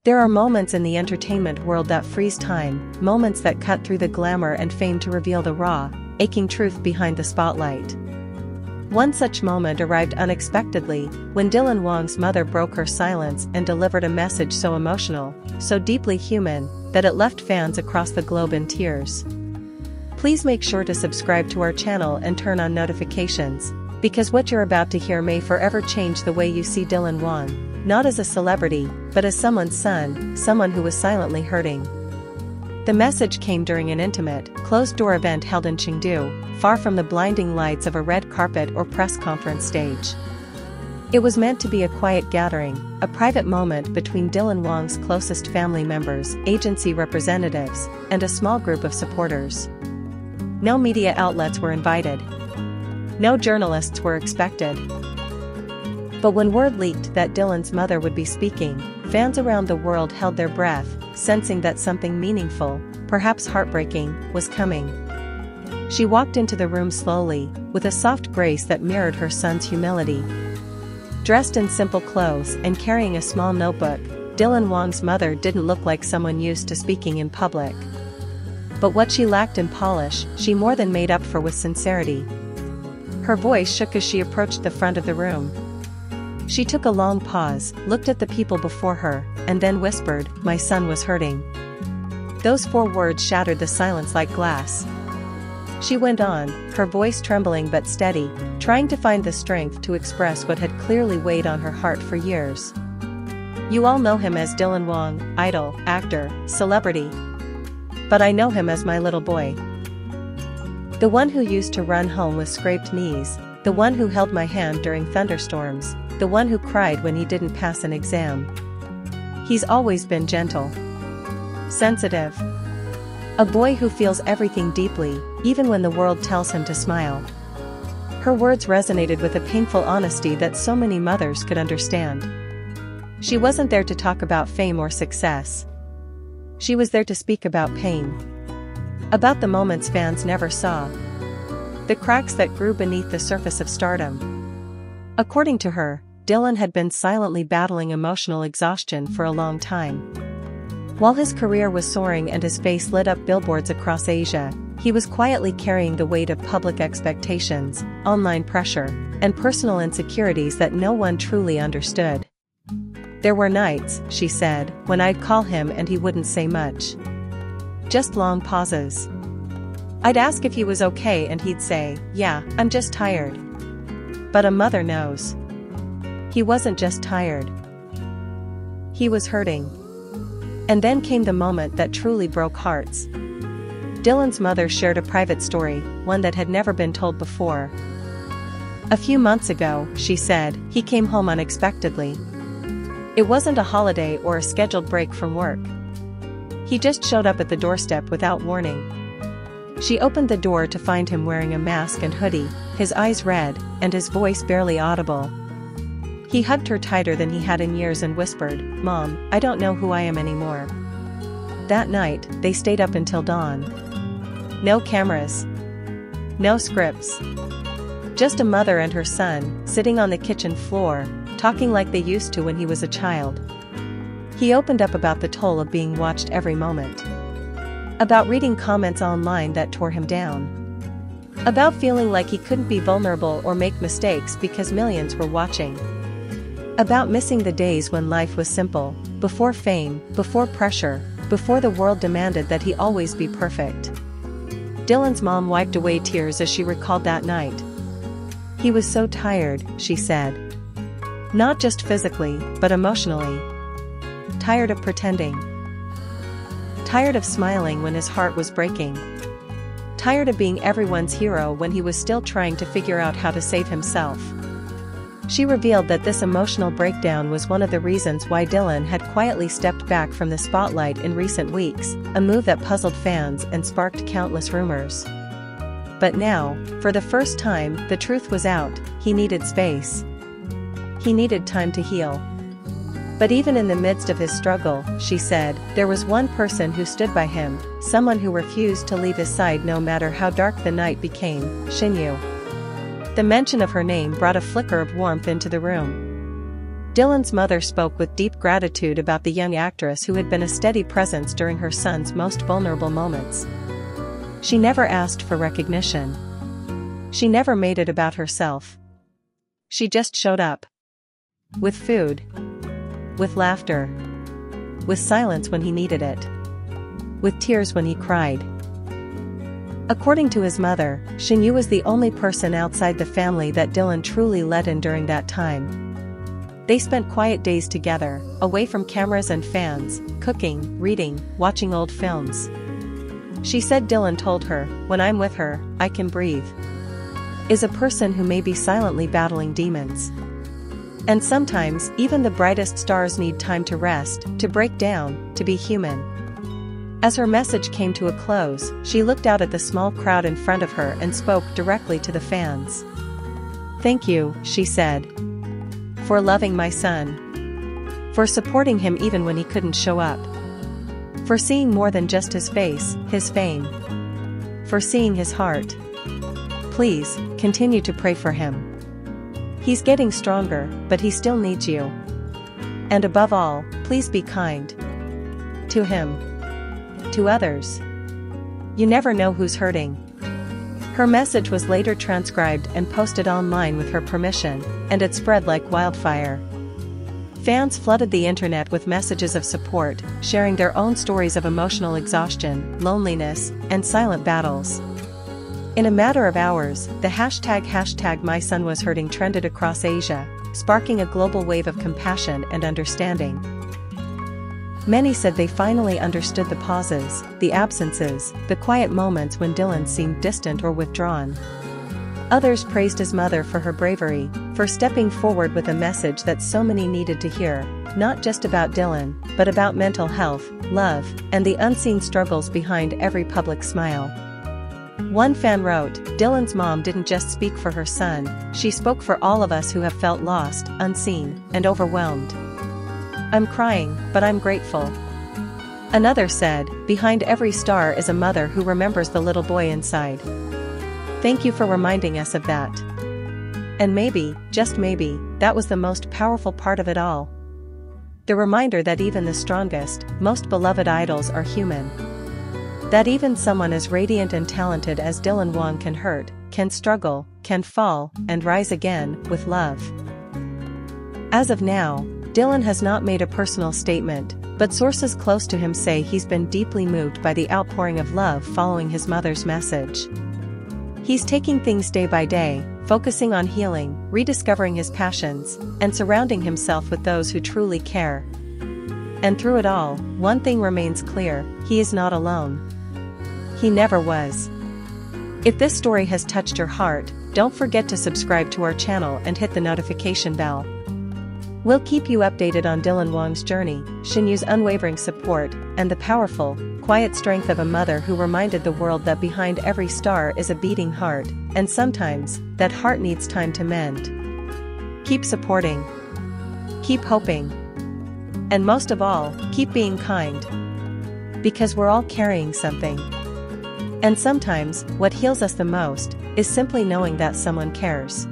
There are moments in the entertainment world that freeze time, moments that cut through the glamour and fame to reveal the raw, aching truth behind the spotlight. One such moment arrived unexpectedly, when Dylan Wang's mother broke her silence and delivered a message so emotional, so deeply human, that it left fans across the globe in tears. Please make sure to subscribe to our channel and turn on notifications, because what you're about to hear may forever change the way you see Dylan Wang. Not as a celebrity, but as someone's son, someone who was silently hurting. The message came during an intimate, closed-door event held in Chengdu, far from the blinding lights of a red carpet or press conference stage. It was meant to be a quiet gathering, a private moment between Dylan Wang's closest family members, agency representatives, and a small group of supporters. No media outlets were invited. No journalists were expected. But when word leaked that Dylan's mother would be speaking, fans around the world held their breath, sensing that something meaningful, perhaps heartbreaking, was coming. She walked into the room slowly, with a soft grace that mirrored her son's humility. Dressed in simple clothes and carrying a small notebook, Dylan Wang's mother didn't look like someone used to speaking in public. But what she lacked in polish, she more than made up for with sincerity. Her voice shook as she approached the front of the room. She took a long pause, looked at the people before her, and then whispered, "My son was hurting." Those 4 words shattered the silence like glass. She went on, her voice trembling but steady, trying to find the strength to express what had clearly weighed on her heart for years. "You all know him as Dylan Wang, idol, actor, celebrity. But I know him as my little boy. The one who used to run home with scraped knees, the one who held my hand during thunderstorms, the one who cried when he didn't pass an exam. He's always been gentle, sensitive. A boy who feels everything deeply, even when the world tells him to smile." Her words resonated with a painful honesty that so many mothers could understand. She wasn't there to talk about fame or success. She was there to speak about pain. About the moments fans never saw. The cracks that grew beneath the surface of stardom. According to her, Dylan had been silently battling emotional exhaustion for a long time. While his career was soaring and his face lit up billboards across Asia, he was quietly carrying the weight of public expectations, online pressure, and personal insecurities that no one truly understood. "There were nights," she said, "when I'd call him and he wouldn't say much. Just long pauses. I'd ask if he was okay and he'd say, 'Yeah, I'm just tired.' But a mother knows. He wasn't just tired. He was hurting." And then came the moment that truly broke hearts. Dylan's mother shared a private story, one that had never been told before. "A few months ago," she said, "he came home unexpectedly. It wasn't a holiday or a scheduled break from work. He just showed up at the doorstep without warning." She opened the door to find him wearing a mask and hoodie, his eyes red, and his voice barely audible. He hugged her tighter than he had in years and whispered, "Mom, I don't know who I am anymore." That night, they stayed up until dawn. No cameras. No scripts. Just a mother and her son, sitting on the kitchen floor, talking like they used to when he was a child. He opened up about the toll of being watched every moment. About reading comments online that tore him down. About feeling like he couldn't be vulnerable or make mistakes because millions were watching. About missing the days when life was simple, before fame, before pressure, before the world demanded that he always be perfect. Dylan's mom wiped away tears as she recalled that night. "He was so tired," she said. "Not just physically, but emotionally. Tired of pretending. Tired of smiling when his heart was breaking. Tired of being everyone's hero when he was still trying to figure out how to save himself." She revealed that this emotional breakdown was one of the reasons why Dylan had quietly stepped back from the spotlight in recent weeks, a move that puzzled fans and sparked countless rumors. But now, for the first time, the truth was out: he needed space. He needed time to heal. But even in the midst of his struggle, she said, there was one person who stood by him, someone who refused to leave his side no matter how dark the night became: Xinyu. The mention of her name brought a flicker of warmth into the room. Dylan's mother spoke with deep gratitude about the young actress who had been a steady presence during her son's most vulnerable moments. She never asked for recognition. She never made it about herself. She just showed up. With food. With laughter. With silence when he needed it. With tears when he cried. According to his mother, Shinyu was the only person outside the family that Dylan truly let in during that time. They spent quiet days together, away from cameras and fans, cooking, reading, watching old films. She said Dylan told her, "When I'm with her, I can breathe." Is a person who may be silently battling demons. And sometimes, even the brightest stars need time to rest, to break down, to be human. As her message came to a close, she looked out at the small crowd in front of her and spoke directly to the fans. "Thank you," she said. "For loving my son. For supporting him even when he couldn't show up. For seeing more than just his face, his fame. For seeing his heart. Please, continue to pray for him. He's getting stronger, but he still needs you. And above all, please be kind. To him. To others. You never know who's hurting." Her message was later transcribed and posted online with her permission, and it spread like wildfire. Fans flooded the internet with messages of support, sharing their own stories of emotional exhaustion, loneliness, and silent battles. In a matter of hours, the hashtag #MySonWasHurting trended across Asia, sparking a global wave of compassion and understanding. Many said they finally understood the pauses, the absences, the quiet moments when Dylan seemed distant or withdrawn. Others praised his mother for her bravery, for stepping forward with a message that so many needed to hear, not just about Dylan, but about mental health, love, and the unseen struggles behind every public smile. One fan wrote, "Dylan's mom didn't just speak for her son, she spoke for all of us who have felt lost, unseen, and overwhelmed. I'm crying, but I'm grateful." Another said, "Behind every star is a mother who remembers the little boy inside. Thank you for reminding us of that." And maybe, just maybe, that was the most powerful part of it all. The reminder that even the strongest, most beloved idols are human. That even someone as radiant and talented as Dylan Wang can hurt, can struggle, can fall, and rise again, with love. As of now, Dylan has not made a personal statement, but sources close to him say he's been deeply moved by the outpouring of love following his mother's message. He's taking things day by day, focusing on healing, rediscovering his passions, and surrounding himself with those who truly care. And through it all, one thing remains clear: he is not alone. He never was. If this story has touched your heart, don't forget to subscribe to our channel and hit the notification bell. We'll keep you updated on Dylan Wang's journey, Shinyu's unwavering support, and the powerful, quiet strength of a mother who reminded the world that behind every star is a beating heart, and sometimes, that heart needs time to mend. Keep supporting. Keep hoping. And most of all, keep being kind. Because we're all carrying something. And sometimes, what heals us the most, is simply knowing that someone cares.